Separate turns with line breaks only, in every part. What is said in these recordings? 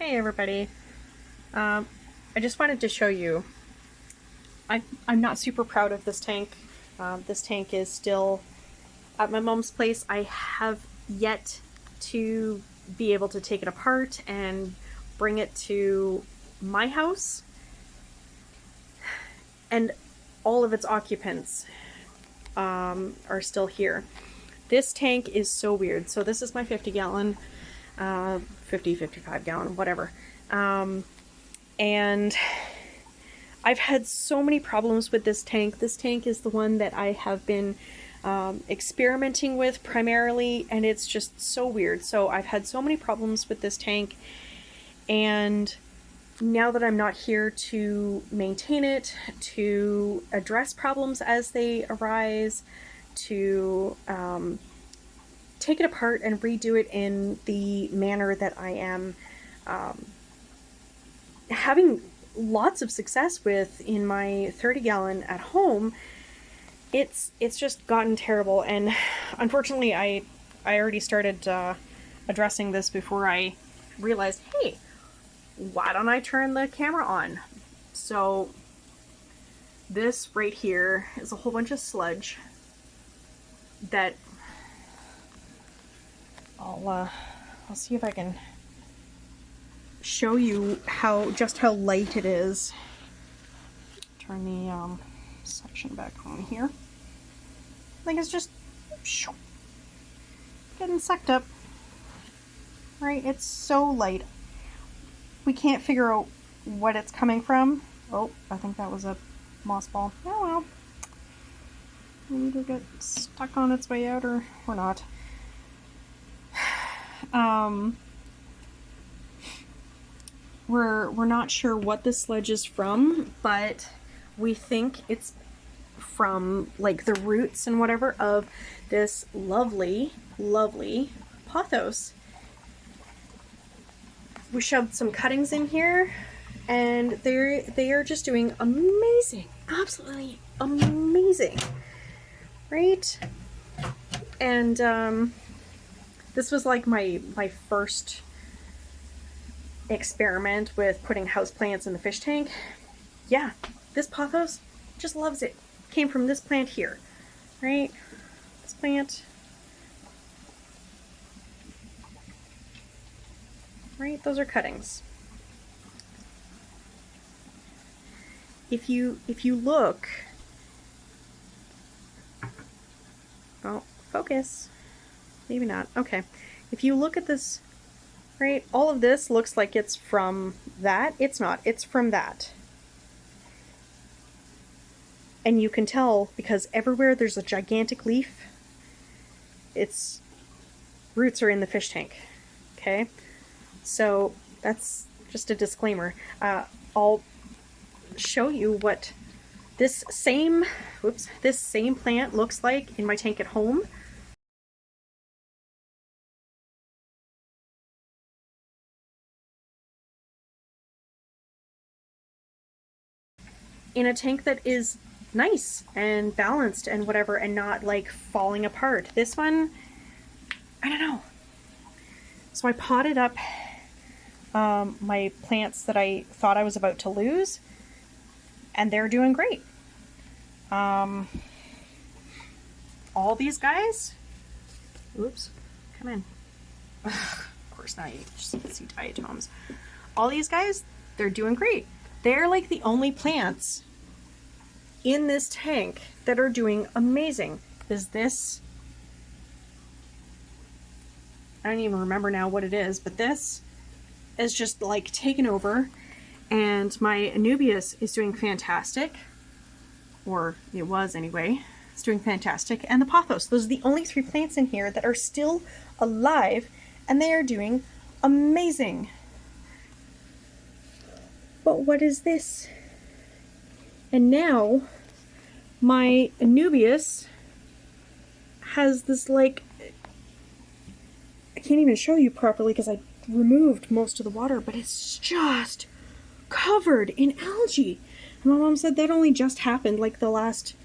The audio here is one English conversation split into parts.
Hey everybody. I just wanted to show you, I'm not super proud of this tank. This tank is still at my mom's place. I have yet to be able to take it apart and bring it to my house. And all of its occupants are still here. This tank is so weird. So this is my 50 gallon, 55 gallon, whatever. And I've had so many problems with this tank. This tank is the one that I have been experimenting with primarily, and it's just so weird. So I've had so many problems with this tank, and now that I'm not here to maintain it, to address problems as they arise, to take it apart and redo it in the manner that I am having lots of success with in my 30 gallon at home, it's just gotten terrible. And unfortunately I already started addressing this before I realized, hey, why don't I turn the camera on? So this right here is a whole bunch of sludge that I'll see if I can show you just how light it is. Turn the section back on here. I think it's just getting sucked up. Right? It's so light. We can't figure out what it's coming from. Oh, I think that was a moss ball. Oh well. It'll either get stuck on its way out or not. We're not sure what this sludge is from, but we think it's from like the roots and whatever of this lovely, lovely pothos. We shoved some cuttings in here, and they are just doing amazing, absolutely amazing, right? And this was like my first experiment with putting houseplants in the fish tank. Yeah, this pothos just loves it. Came from this plant here, right? This plant. Right, those are cuttings. If you look, oh, focus. Maybe not. Okay. If you look at this, right, all of this looks like it's from that. It's not. It's from that. And you can tell because everywhere there's a gigantic leaf, its roots are in the fish tank. Okay? So that's just a disclaimer. I'll show you what this same plant looks like in my tank at home. In a tank that is nice and balanced and whatever, and not like falling apart. This one, I don't know. So I potted up my plants that I thought I was about to lose, and they're doing great. All these guys, oops, come in. Of course, now you just see diatoms. All these guys, they're doing great. They're like the only plants in this tank that are doing amazing. Is this, I don't even remember now what it is, but this is just like taken over, and my Anubias is doing fantastic, or it was anyway. It's doing fantastic, and the pothos. Those are the only three plants in here that are still alive, and they are doing amazing. But what is this? And now my Anubias has this, like, I can't even show you properly because I removed most of the water, but it's just covered in algae. And my mom said that only just happened like the last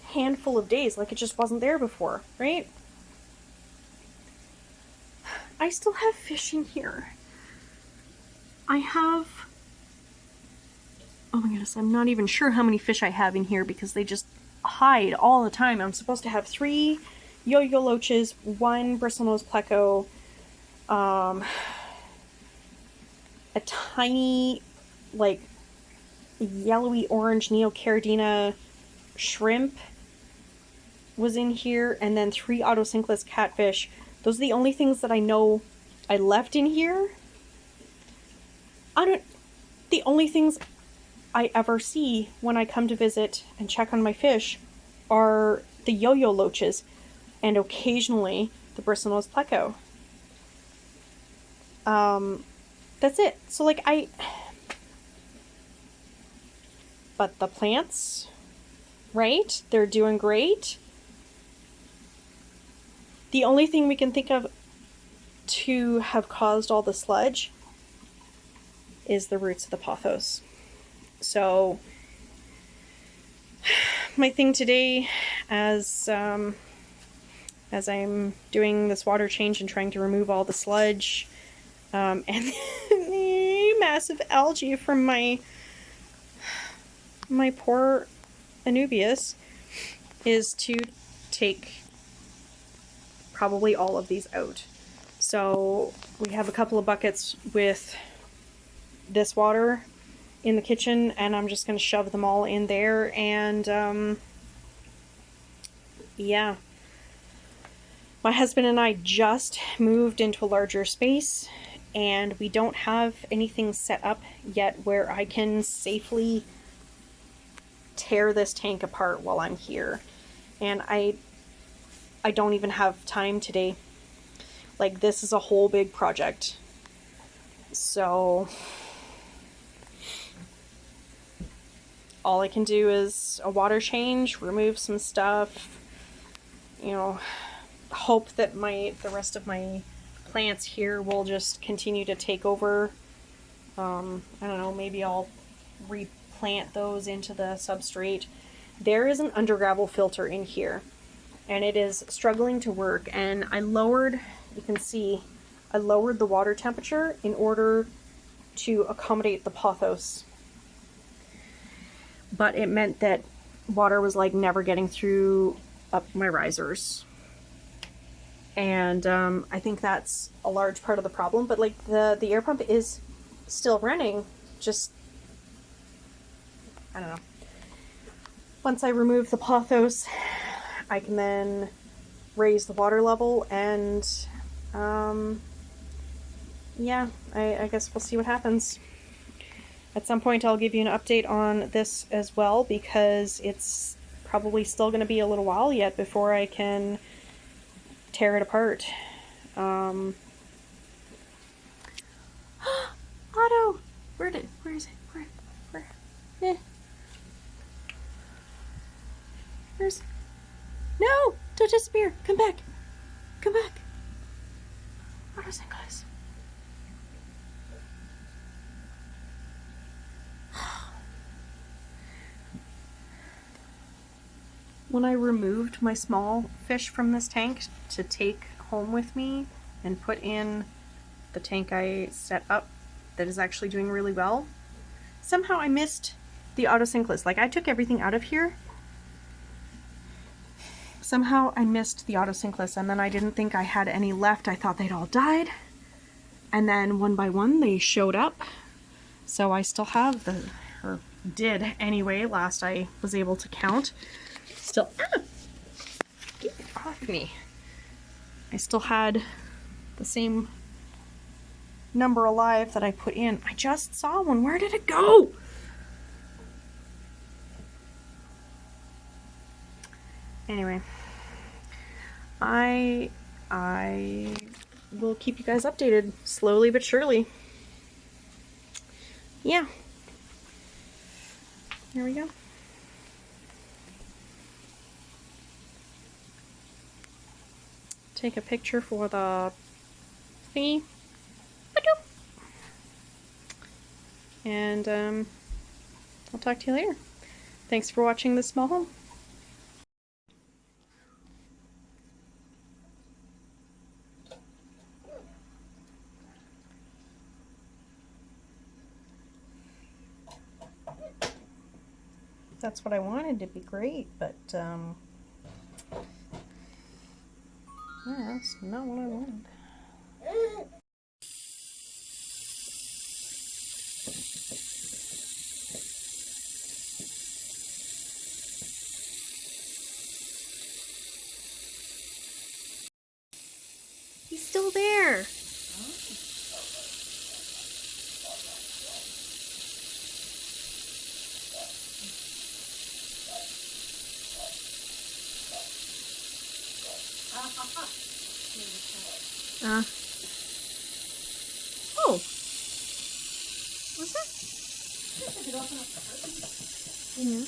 handful of days, like it just wasn't there before, right? I still have fish in here. I have, oh my goodness, I'm not even sure how many fish I have in here because they just hide all the time. I'm supposed to have 3 yo-yo loaches, 1 bristlenose pleco, a tiny, like, yellowy orange neocaridina shrimp was in here, and then 3 autosynclus catfish. Those are the only things that I know I left in here. The only things I ever see when I come to visit and check on my fish are the yo-yo loaches and occasionally the bristlenose pleco. That's it. So like but the plants, right? They're doing great. The only thing we can think of to have caused all the sludge is the roots of the pothos. So my thing today, as I'm doing this water change and trying to remove all the sludge and the massive algae from my poor Anubias, is to take probably all of these out. So we have a couple of buckets with this water in the kitchen, and I'm just going to shove them all in there, and yeah. My husband and I just moved into a larger space, and we don't have anything set up yet where I can safely tear this tank apart while I'm here. And I don't even have time today. Like, this is a whole big project. So all I can do is a water change, remove some stuff, you know, hope that the rest of my plants here will just continue to take over. I don't know, maybe I'll replant those into the substrate. There is an undergravel filter in here, and it is struggling to work, and I lowered, you can see, I lowered the water temperature in order to accommodate the pothos. But it meant that water was like never getting through up my risers. And I think that's a large part of the problem. But like the air pump is still running, just, I don't know. Once I remove the pothos, I can then raise the water level, and yeah, I guess we'll see what happens. At some point I'll give you an update on this as well, because it's probably still going to be a little while yet before I can tear it apart. Otto! Where is it? Where? Where's... No! Don't disappear! Come back! Come back! Otto's in class. When I removed my small fish from this tank to take home with me and put in the tank I set up that is actually doing really well, somehow I missed the autosynclus. Like, I took everything out of here. Somehow I missed the autosynclus, and then I didn't think I had any left. I thought they'd all died. And then one by one they showed up. So I still have or did anyway, last I was able to count. Still, get off me. I still had the same number alive that I put in. I just saw one. Where did it go? Anyway, I will keep you guys updated slowly but surely. Yeah. There we go. Take a picture for the thingy. And I'll talk to you later. Thanks for watching this small home. That's what I wanted to be great, but yeah, that's not what I wanted. He's still there. Oh. What's that? Yeah.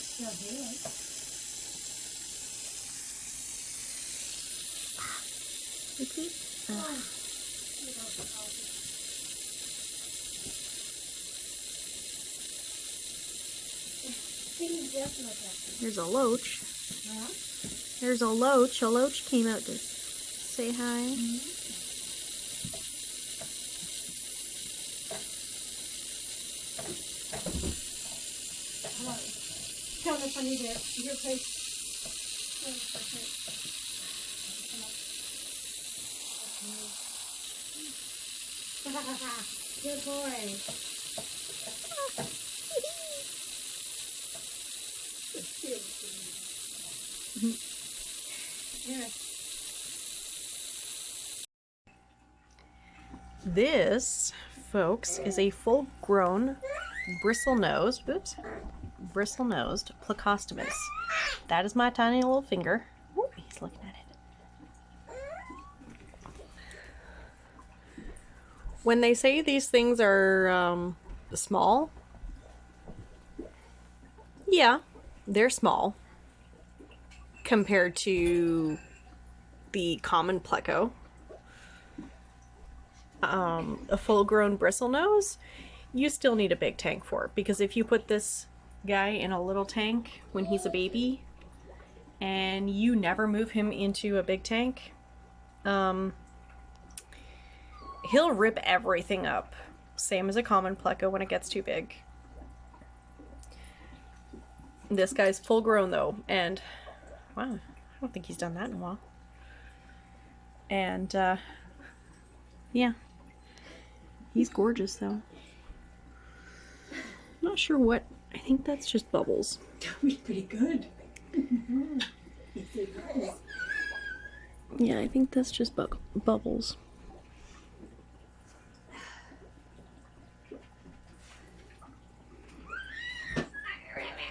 There's a loach. There's a loach. A loach came out to say hi.
Tell me if I need your place. Good boy.
This, folks, is a full-grown bristle-nosed plecostomus. That is my tiny little finger. Ooh, he's looking at it. When they say these things are small, yeah, they're small compared to the common pleco. A full-grown bristlenose, you still need a big tank for it, because if you put this guy in a little tank when he's a baby and you never move him into a big tank, he'll rip everything up. Same as a common pleco when it gets too big. This guy's full grown though, and wow, I don't think he's done that in a while. And yeah, he's gorgeous though. Not sure what, I think that's just Bubbles.
Pretty good.
Yeah, I think that's just Bubbles.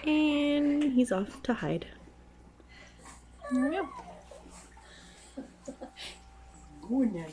And he's off to hide. There we go.
Good.